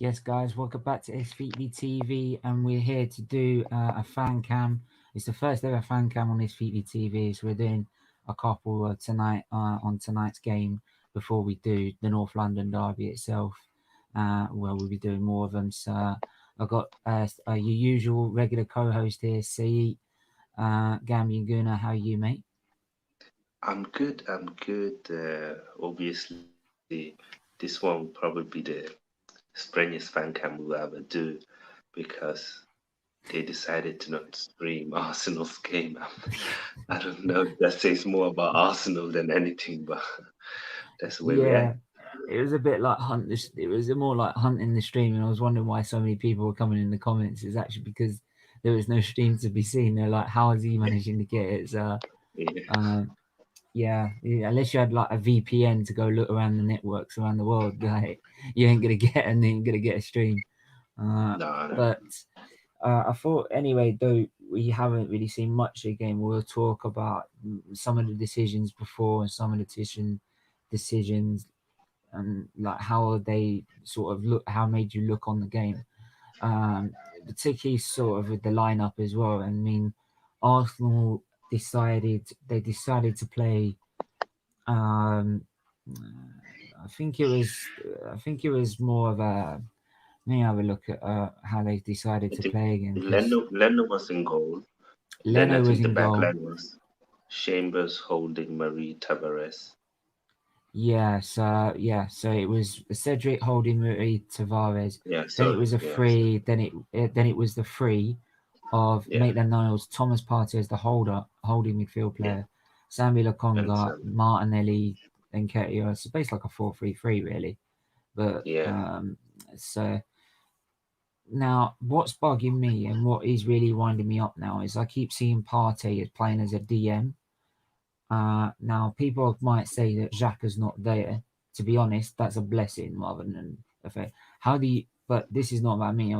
Yes, guys, welcome back to SFeatleyTV, and we're here to do a fan cam. It's the first ever fan cam on SFeatleyTV, so we're doing a couple tonight on tonight's game before we do the North London derby itself. Well, we'll be doing more of them. So I've got your usual regular co-host here, Sait, Gambian, Gooner. How are you, mate? I'm good. Obviously, this one will probably be the strangest fan cam we'll ever do because they decided to not stream Arsenal's game. I don't know if that says more about Arsenal than anything, but that's where we're Yeah, at. it was a bit like it was more like hunting the stream, and I was wondering why so many people were coming in the comments. It's actually because there was no stream to be seen. They're like, "How is he managing to get it?" So, Yeah. um, yeah, unless you had like a VPN to go look around the networks around the world, like you ain't gonna get and ain't gonna get a stream. Uh, No, no. but I thought anyway, though we haven't really seen much of the game. We'll talk about some of the decisions before and some of the decisions and like how they sort of look, how made you look on the game. Particularly sort of with the lineup as well. I mean, Arsenal decided to play. Um, I think it was more of a. Let me have a look at how they decided I to think play again because Leno was in goal. Then I Leno was think the in back goal. line was Chambers holding Marie Tavares. So it was Cedric holding Rui Tavares. Yeah, Then it sorry. was a Yeah, sorry. free. Then it was the free of Yeah, Maitland-Niles, Thomas Partey as the holding midfield yeah. player, Sambi And Lokonga, Martinelli, and Nketiah. So basically like a 4-3-3 really. But yeah. so now what's bugging me and what is really winding me up now is I keep seeing Partey as playing as a DM. Now, people might say that Xhaka's not there. To be honest, that's a blessing rather than a fair. How do you? But this is not about me.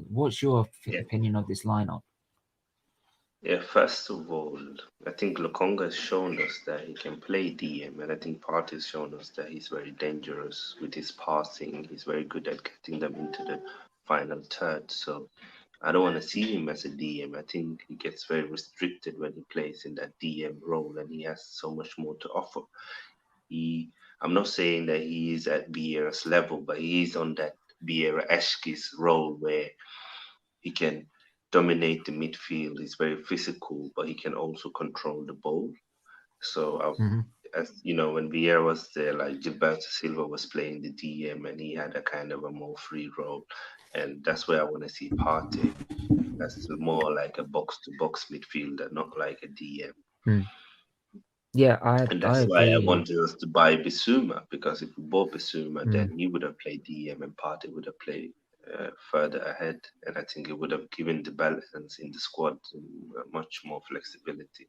What's your Yeah. opinion of this lineup? Yeah, first of all, I think Lokonga has shown us that he can play DM, and I think Partey has shown us that he's very dangerous with his passing. He's very good at getting them into the final third. So I don't want to see him as a DM. I think he gets very restricted when he plays in that DM role, and he has so much more to offer. He, I'm not saying that he is at Vieira's level, but he is on that Vieira-esque's role where he can dominate the midfield. He's very physical, but he can also control the ball. So, Mm-hmm. as you know, when Vieira was there, like Gilberto Silva was playing the DM, and he had a kind of a more free role, and that's where I want to see Partey. That's more like a box-to-box midfielder, not like a DM. Mm. Yeah, And I that's why I agree. wanted us to buy Bissouma, because if we bought Bissouma, Mm. then he would have played DM and Partey would have played further ahead. And I think it would have given the balance in the squad much more flexibility.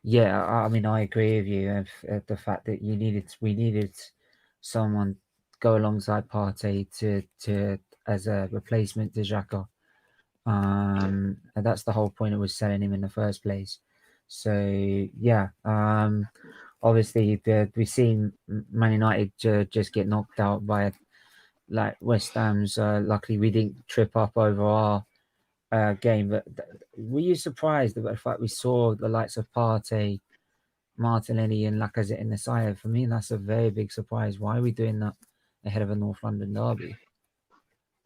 Yeah, I mean, I agree with you. Of the fact that we needed someone go alongside Partey to as a replacement to Xhaka. Yeah. And that's the whole point of was selling him in the first place. So yeah, obviously we've seen Man United just get knocked out by like West Ham's. Luckily, we didn't trip up over our game. But were you surprised about the fact we saw the likes of Partey, Martinelli, and Lacazette in the side? For me, that's a very big surprise. Why are we doing that ahead of a North London derby?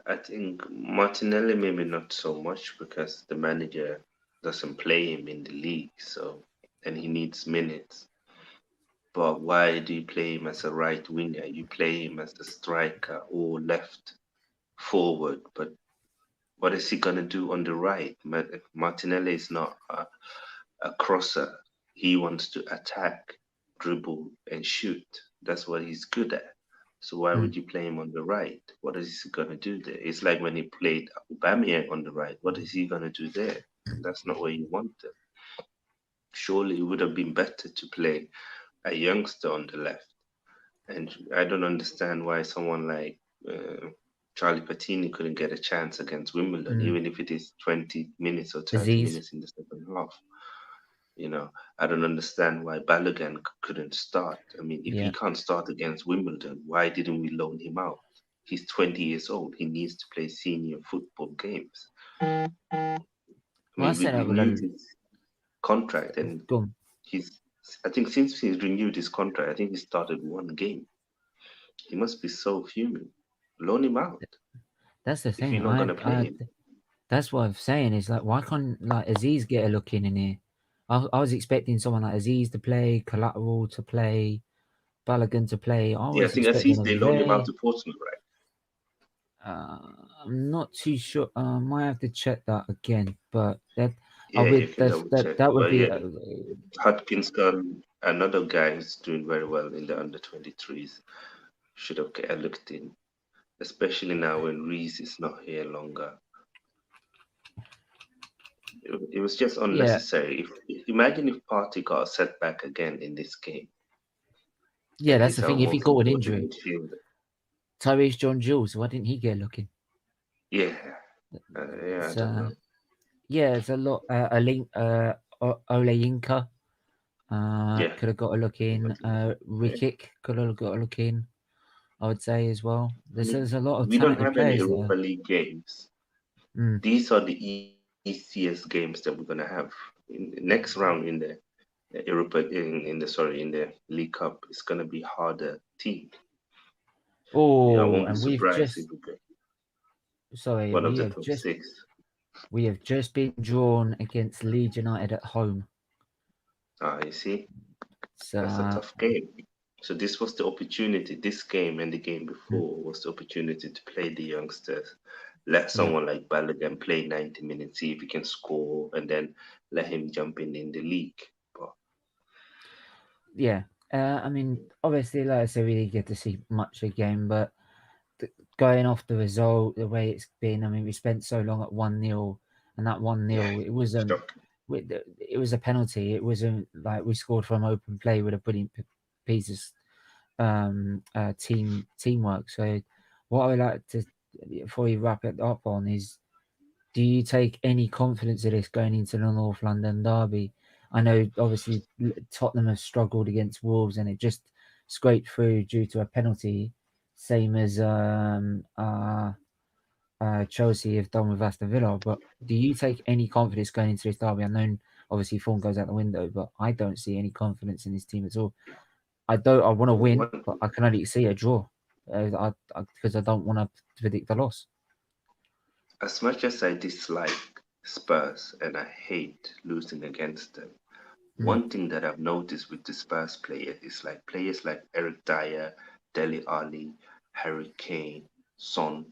I think Martinelli maybe not so much because the manager doesn't play him in the league, so and he needs minutes. But why do you play him as a right winger? You play him as a striker or left forward, but what is he gonna do on the right? Martinelli is not a crosser. He wants to attack, dribble, and shoot. That's what he's good at. So why Mm. would you play him on the right? What is he gonna do there? It's like when he played Aubameyang on the right. What is he gonna do there? That's not where you want him. Surely it would have been better to play a youngster on the left. And I don't understand why someone like Charlie Patini couldn't get a chance against Wimbledon, Mm. even if it is 20 minutes or 30 Aziz. minutes in the second half. You know, I don't understand why Balogun couldn't start. I mean, if he Yeah. can't start against Wimbledon, why didn't we loan him out? He's 20 years old. He needs to play senior football games. I mean, we renewed his contract, and I think since he's renewed his contract, I think he started one game. He must be so fuming. Loan him out. That's the thing. If you're not gonna play him. That's what I'm saying. Is like, why can't like Aziz get a look in here? I was expecting someone like Aziz to play, Collateral to play, Balogun to play. I think Aziz, they loaned him out to Portsmouth, right? I'm not too sure. I might have to check that again, but that that would be Hutchinson, another guy who's doing very well in the under-23s, should have looked in, especially now when Reese is not here longer. It was just unnecessary. Imagine if Partey got a setback again in this game. Yeah, that's the thing. If he got an injury, Tyrese John Jules, why didn't he get looking? Yeah, I don't know. Yeah, it's a lot. Ole Yinka could have got a look in. Rikic could have got a look in, I would say, as well. There's a lot of talented players. We don't have any Europa League games. These are the easiest games that we're gonna have. In the next round in the in the League Cup, it's gonna be harder team. Oh, I won't be surprised if we get one of the top 6. We have just been drawn against Leeds United at home. You see, that's a tough game. So this was the opportunity. This game and the game before was the opportunity to play the youngsters. Let someone like Balogun play 90 minutes, see if he can score, and then let him jump in the league. But I mean, obviously, like I said, we didn't get to see much of the game, but going off the result, the way it's been, I mean, we spent so long at 1-0, and that 1-0, it wasn't. It was a penalty. It wasn't like we scored from open play with a brilliant piece of teamwork. So, what I would like to, before you wrap it up on, is, do you take any confidence of this going into the North London derby? I know obviously Tottenham have struggled against Wolves and it just scraped through due to a penalty, same as Chelsea have done with Aston Villa. But do you take any confidence going into this derby? I know obviously form goes out the window, but I don't see any confidence in this team at all. I want to win, but I can only see a draw because I don't want to predict the loss. As much as I dislike Spurs and I hate losing against them, one thing that I've noticed with the Spurs players is like players like Eric Dyer, Dele Alli, Harry Kane, Son,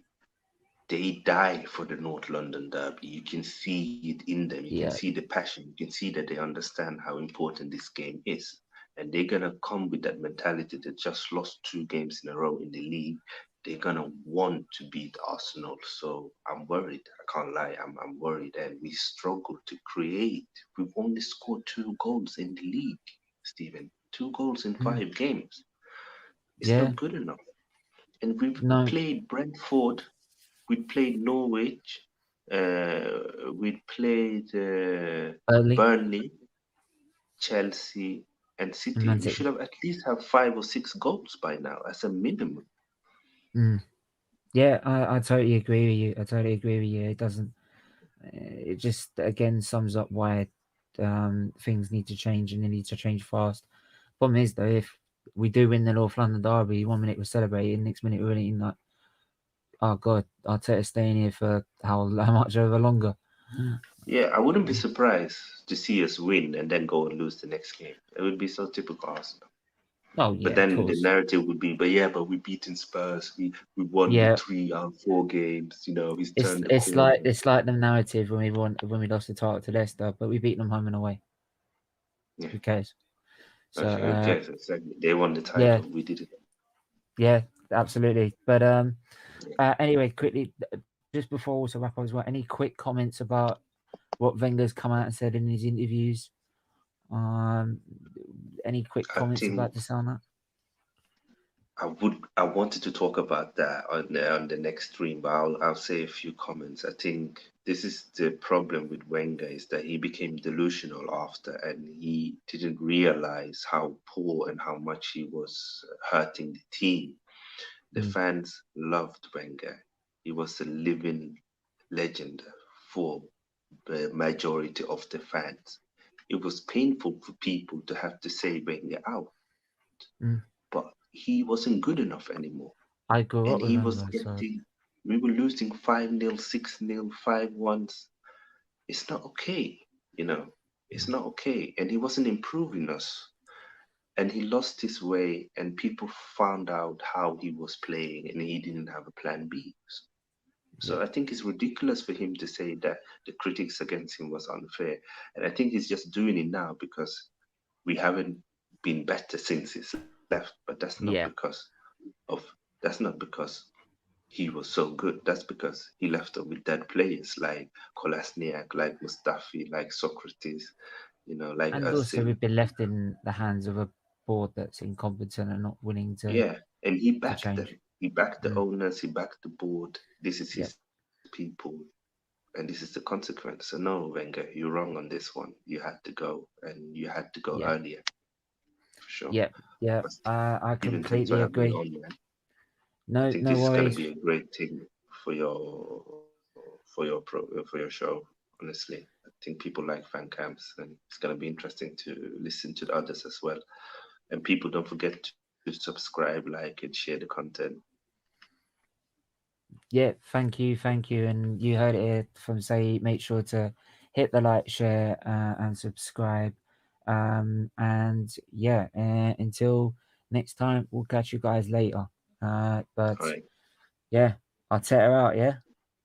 they die for the North London derby. You can see it in them. You can see the passion. You can see that they understand how important this game is. And they're going to come with that mentality that just lost 2 games in a row in the league. They're going to want to beat Arsenal. So I'm worried. I can't lie. I'm worried. And we struggle to create. We've only scored 2 goals in the league, Stephen. 2 goals in 5 games. It's not good enough. And we played Brentford. We played Norwich. We played Burnley, Chelsea, and City. We should have at least have 5 or 6 goals by now as a minimum. Yeah, I totally agree with you. It doesn't. It just again sums up why things need to change and they need to change fast. Problem is though, if we do win the North London derby, 1 minute we're celebrating, next minute we're eating like, oh God, Arteta's staying here for how much over longer? Yeah, I wouldn't be surprised to see us win and then go and lose the next game. It would be so typical Arsenal. Oh yeah, but then the narrative would be, but we beaten Spurs. We won 3 out of 4 games. You know, he's turned. It's like the narrative when we lost the title to Leicester, but we beat them home and away. Yeah. Who cares? So who cares? Exactly. They won the title. Yeah. We did it. Yeah, absolutely. But anyway, quickly, just before we also wrap up as well, any quick comments about what Wenger's come out and said in his interviews? Any quick comments about this on that? I wanted to talk about that on the next stream, but I'll say a few comments. I think this is the problem with Wenger, is that he became delusional after, and he didn't realize how poor and how much he was hurting the team. The fans loved Wenger. He was a living legend for the majority of the fans. It was painful for people to have to say Wenger out, but he wasn't good enough anymore. I grew up And with he Wenger, was so getting, we were losing 5-0, 6-0, 5-1. It's not okay, you know. It's not okay. And he wasn't improving us. And he lost his way, and people found out how he was playing, and he didn't have a plan B. So I think it's ridiculous for him to say that the critics against him was unfair. And I think he's just doing it now because we haven't been better since he's left. But that's not because he was so good. That's because he left us with dead players like Kolasniak, like Mustafi, like Socrates, you know, like and also Özil. we've been left in the hands of a board that's incompetent and not willing to And he backed change. them. He backed the owners. He backed the board. This is his people, and this is the consequence. So no, Wenger, you're wrong on this one. You had to go, and you had to go earlier, for sure. I Even thanks for completely having me agree. on, man. No, I think no this is going worries. to be a great thing for your show. Honestly, I think people like fan camps, and it's going to be interesting to listen to the others as well. And people, don't forget to subscribe, like, and share the content. Yeah, thank you. And you heard it from Sait. Make sure to hit the like, share, and subscribe. And yeah, until next time, we'll catch you guys later. But All right. yeah, I'll take her out. Yeah.